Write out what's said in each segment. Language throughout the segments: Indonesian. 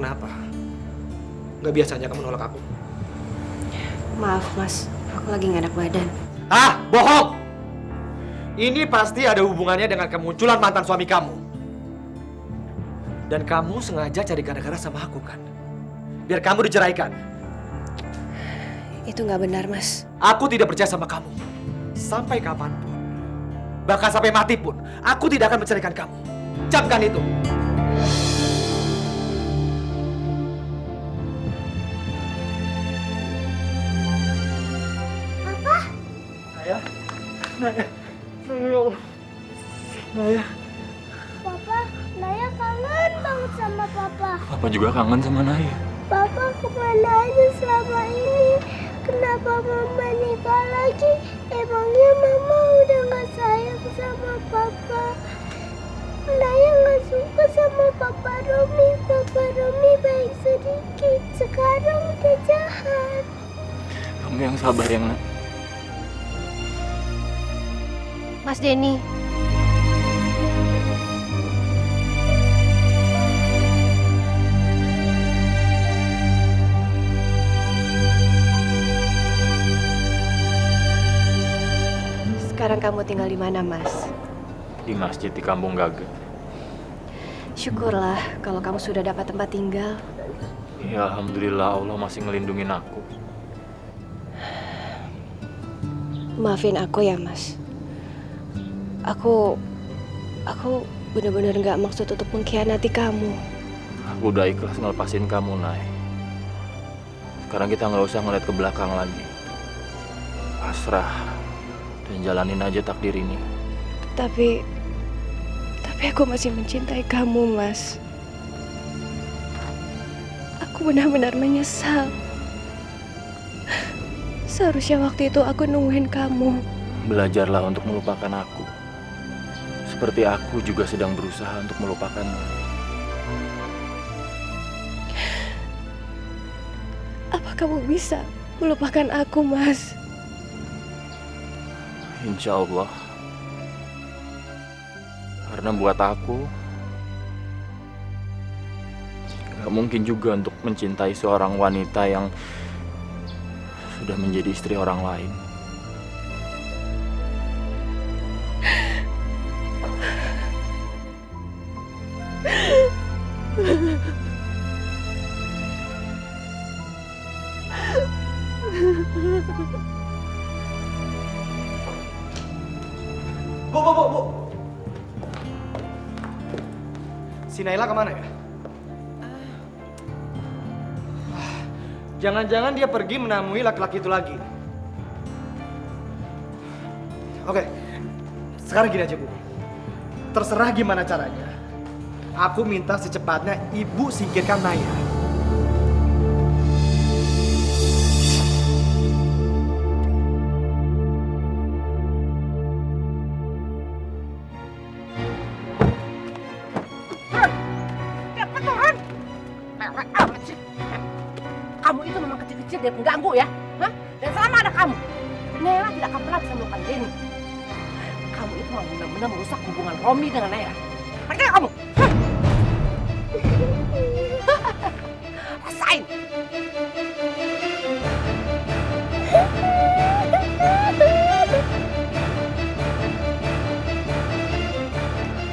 kenapa? Gak biasanya kamu nolak aku. Maaf mas, aku lagi gak enak badan. Ah, bohong! Ini pasti ada hubungannya dengan kemunculan mantan suami kamu. Dan kamu sengaja cari gara-gara sama aku kan? Biar kamu diceraikan. Itu gak benar mas. Aku tidak percaya sama kamu. Sampai kapanpun. Bahkan sampai mati pun, aku tidak akan menceraikan kamu. Camkan itu. Naya, Naya, ya Allah, Naya. Papa, Naya kangen banget sama Papa. Papa juga kangen sama Naya. Papa kemana aja selama ini? Kenapa Mama nikah lagi? Emangnya Mama udah gak sayang sama Papa? Naya gak suka sama Papa Romi. Papa Romi baik sedikit, sekarang udah jahat. Kamu yang sabar ya, Nak. Mas Denny. Sekarang kamu tinggal di mana, Mas? Di masjid di Kampung Gaga. Syukurlah kalau kamu sudah dapat tempat tinggal. Ya alhamdulillah Allah masih ngelindungin aku. Maafin aku ya, Mas. Aku benar-benar nggak maksud untuk mengkhianati kamu. Aku udah ikhlas ngelepasin kamu, Nay. Sekarang kita nggak usah ngeliat ke belakang lagi. Pasrah dan jalanin aja takdir ini. Tapi aku masih mencintai kamu, Mas. Aku benar-benar menyesal. Seharusnya waktu itu aku nungguin kamu. Belajarlah untuk melupakan aku. Seperti aku juga sedang berusaha untuk melupakanmu. Apa kamu bisa melupakan aku, Mas? Insya Allah. Karena buat aku gak mungkin juga untuk mencintai seorang wanita yang sudah menjadi istri orang lain. Bu. Si Naila kemana ya? Jangan-jangan dia pergi menemui laki-laki itu lagi. Oke, sekarang gini aja Bu. Terserah gimana caranya. Aku minta secepatnya Ibu singkirkan Naya. Kamu itu memang kecil-kecil dan pengganggu ya, hah? Dan selama ada kamu, Naila tidak akan pernah bisa melupakan Denny. Kamu itu memang benar-benar merusak hubungan Romi dengan Naila. Pergi kamu! Rasain!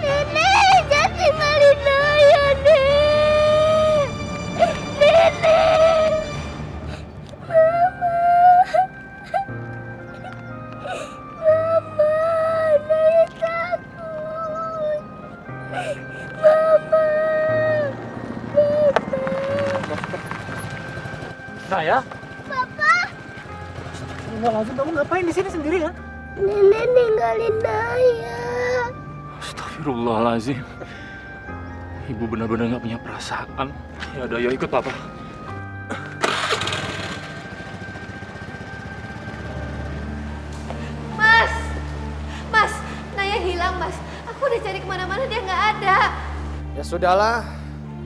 Nenek, jangan tinggalin Naya, Nek. Nenek. Mama, Naya takut. Mama. Naya? Papa. Enggak lazim, kamu ngapain di sini sendirian? Nenek ninggalin Naya. Astagfirullahaladzim. Ibu benar-benar gak punya perasaan. Ya udah, yuk ikut Papa. Mas, Naya hilang, Mas. Aku udah cari kemana-mana, dia nggak ada. Ya sudahlah,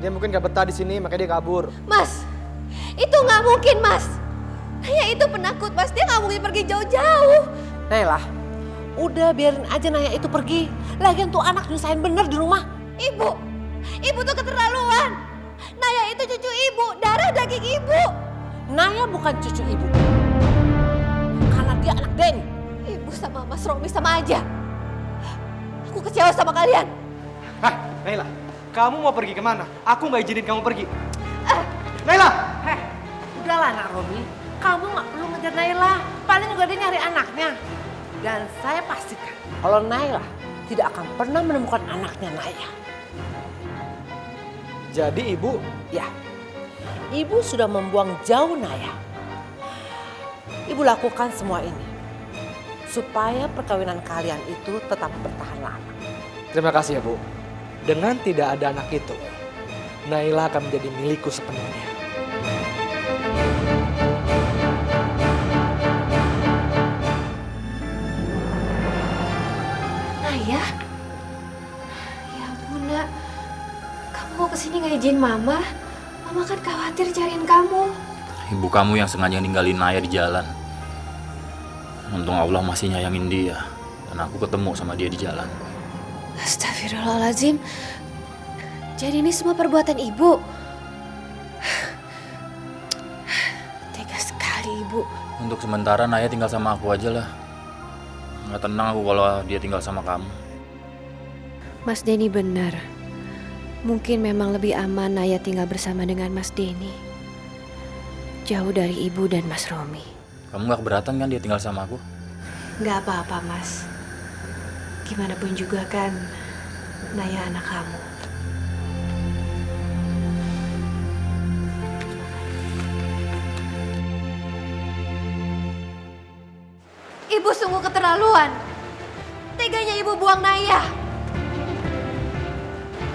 dia mungkin gak betah di sini makanya dia kabur. Mas, itu nggak mungkin, Mas. Naya itu penakut, Mas. Dia nggak mungkin pergi jauh-jauh. Naila, udah biarin aja Naya itu pergi. Lagian tuh anak nyusahin bener di rumah. Ibu tuh keterlaluan. Naya itu cucu ibu, darah daging ibu. Naya bukan cucu ibu. Karena dia anak Denny. Ibu sama Mas Romi sama aja. Aku kecewa sama kalian. Hah, Naila, kamu mau pergi kemana? Aku nggak izinin kamu pergi. Naila! Heh, udahlah nak Romi. Kamu nggak perlu ngejar Naila. Paling juga dia nyari anaknya. Dan saya pastikan kalau Naila tidak akan pernah menemukan anaknya Naya. Jadi ibu, Ya, ibu sudah membuang jauh Naya. Ibu lakukan semua ini supaya perkawinan kalian itu tetap bertahan lama. terima kasih ya Bu. Dengan tidak ada anak itu, Naila akan menjadi milikku sepenuhnya. Naya? Ya ampun, Nak. Kamu mau kesini nggak izin Mama? Mama kan khawatir cariin kamu. Ibu kamu yang sengaja ninggalin Naya di jalan. Untung Allah masih nyayangin dia. Dan aku ketemu sama dia di jalan. Astagfirullahaladzim. Jadi ini semua perbuatan ibu. Tega sekali ibu. Untuk sementara Naya tinggal sama aku aja lah. Nggak tenang aku kalau dia tinggal sama kamu. Mas Denny benar. Mungkin memang lebih aman Naya tinggal bersama dengan Mas Denny. Jauh dari ibu dan Mas Romi. Kamu nggak keberatan kan dia tinggal sama aku? Gak apa-apa, Mas. Gimana pun juga kan Naya anak kamu. Ibu sungguh keterlaluan. Teganya ibu buang Naya.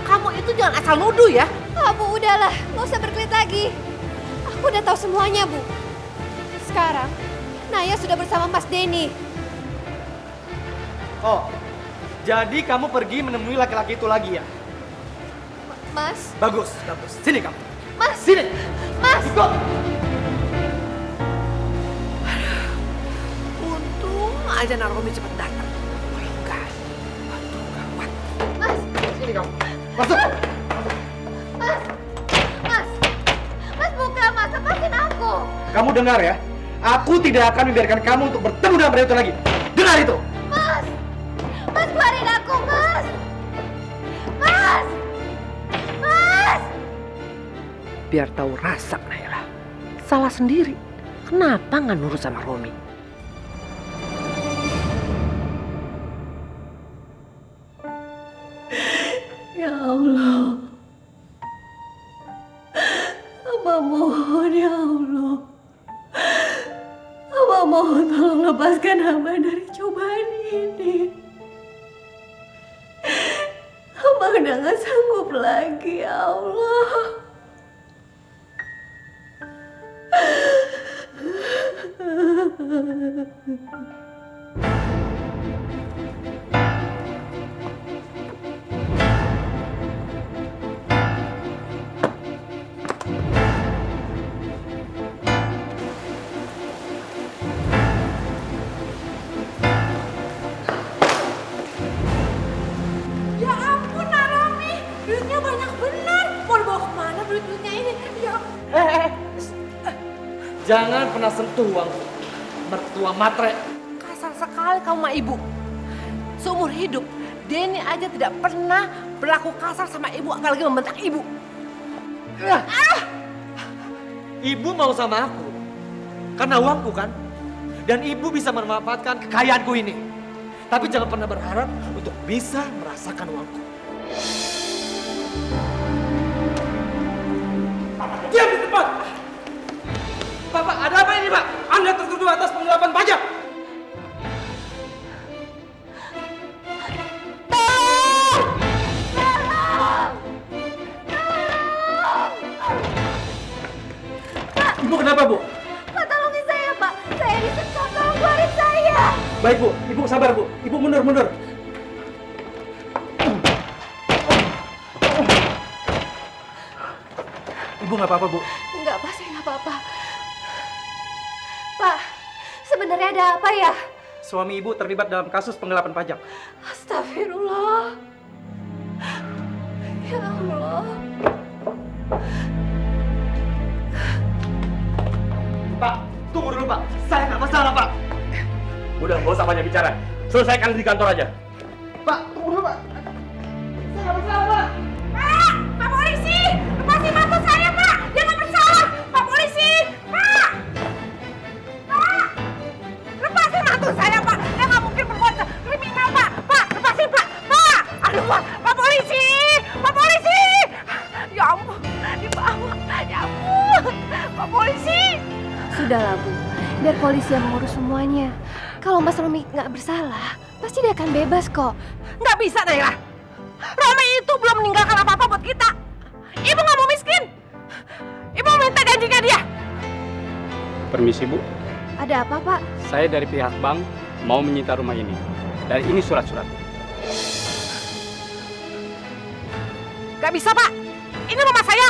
Kamu itu jangan asal nuduh ya. Bu, udahlah, nggak usah berkelit lagi. Aku udah tahu semuanya, Bu. Sekarang, Naya sudah bersama Mas Denny. Oh, jadi kamu pergi menemui laki-laki itu lagi ya? Mas, Bagus, bagus. Sini kamu. Mas, Sini. Mas. Ikut. Untung aja Naromi cepet datang. Kalau enggak, aduh gawat. Mas, Sini kamu. Masuk. Mas, Mas, Mas buka, Mas, lepasin aku. Kamu dengar ya? Aku tidak akan membiarkan kamu untuk bertemu dengan pria itu lagi. Dengar itu. Mas, Mas keluarin aku, Mas. Mas, Mas. Biar tahu rasa Naila. Salah sendiri. Kenapa nggak nurut sama Romi? Ya Allah. Hamba mohon ya Allah. Hamba mohon tolong lepaskan hamba dari cobaan ini. Hamba udah gak sanggup lagi ya Allah. Ya ampun Naromi, duitnya banyak benar. Mau dibawa kemana duitnya ini? Ya Jangan pernah sentuh uangku. Mertua matre. kasar sekali kamu sama ibu. Seumur hidup, Denny aja tidak pernah berlaku kasar sama ibu, apalagi membentak ibu. Ibu mau sama aku. Karena uangku kan. Dan ibu bisa memanfaatkan kekayaanku ini. Tapi jangan pernah berharap untuk bisa merasakan uangku. Diam di tempat! Bapak, ada apa ini, Pak? Anda tertuduh atas penggelapan pajak. Ibu kenapa, Bu? Pak, tolongin saya, Pak. Saya disekap, tolong keluarin saya. Baik, Bu. Ibu sabar, Bu. Ibu mundur. Ibu nggak apa-apa, Bu. Enggak, Pak, saya nggak apa-apa. Pak, sebenarnya ada apa ya? Suami Ibu terlibat dalam kasus penggelapan pajak. Astagfirullah. Ya Allah. Pak, tunggu dulu Pak. Saya nggak masalah Pak. Udah, nggak usah banyak bicara. Selesaikan di kantor aja. Pak, tunggu dulu Pak. Saya nggak bersalah Pak. Pak! Pak polisi! Lepasin mantu saya, Pak! Dia nggak bersalah! Pak polisi! Pak! Pak! Lepasin mantu saya, Pak! Dia nggak mungkin berbuat kriminal, Pak! Pak! Lepasin, Pak! Pak! Aduh, Pak! Pak polisi! Pak polisi! Ya ampun! Dibawa! Ya ampun! Pak polisi! Sudahlah Bu, biar polisi yang mengurus semuanya. Kalau Mas Romi nggak bersalah, pasti dia akan bebas kok. Nggak bisa, Naila! Romi itu belum meninggalkan apa-apa buat kita! Ibu nggak mau miskin! Ibu mau minta janjinya dia! Permisi Bu, Ada apa Pak? saya dari pihak bank mau menyita rumah ini. Dan ini surat-surat. Gak bisa, Pak. Ini rumah saya.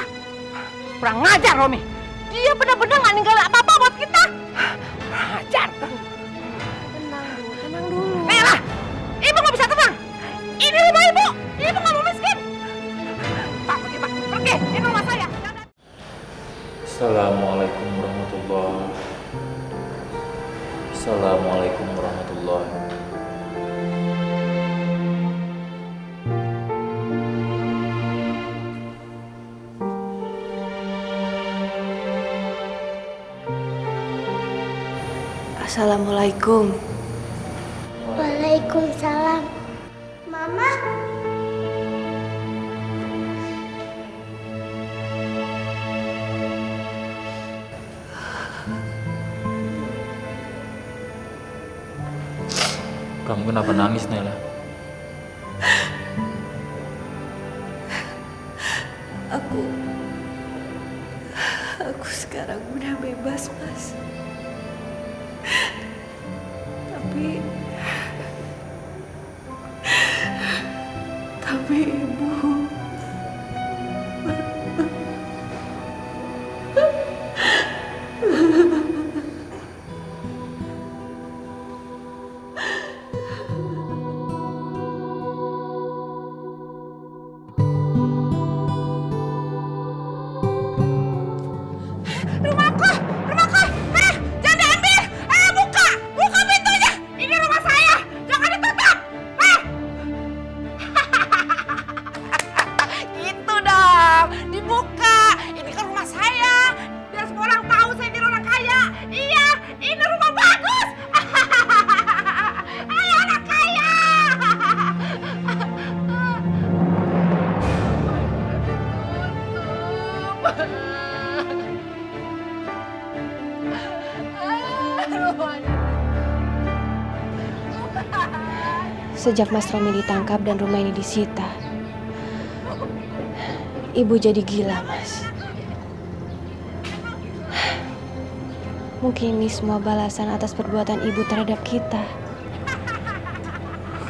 Kurang ngajar, Romi. Dia benar-benar nggak ninggalin apa-apa buat kita. Kurang ngajar. Tenang Bu, tenang dulu. Nela, ibu nggak bisa tenang. Ini rumah ibu. Ibu nggak mau miskin. Pak, pergi, Pak. Pergi. Ini rumah saya. Assalamualaikum warahmatullahi. Assalamualaikum warahmatullahi. Assalamualaikum. Waalaikumsalam. Mama, Kamu kenapa nangis, Nela? Aku sekarang udah bebas, Mas. Tapi Ibu. Rumahku, rumahku. Jangan diambil. Buka, buka pintunya. Ini rumah saya. Jangan ditutup. Gitu dong, dibuka. Ini kan rumah saya. Biar semua orang tahu saya jadi orang kaya. Iya, ini rumah bagus. Ayo anak kaya. Sejak Mas Romi ditangkap dan rumah ini disita, Ibu jadi gila, Mas. Mungkin ini semua balasan atas perbuatan Ibu terhadap kita.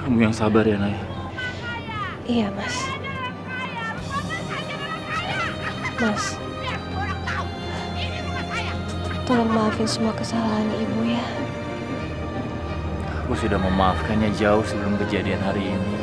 Kamu yang sabar ya, Nay. Iya, Mas. Mas, tolong maafin semua kesalahan Ibu ya. Aku sudah memaafkannya jauh sebelum kejadian hari ini.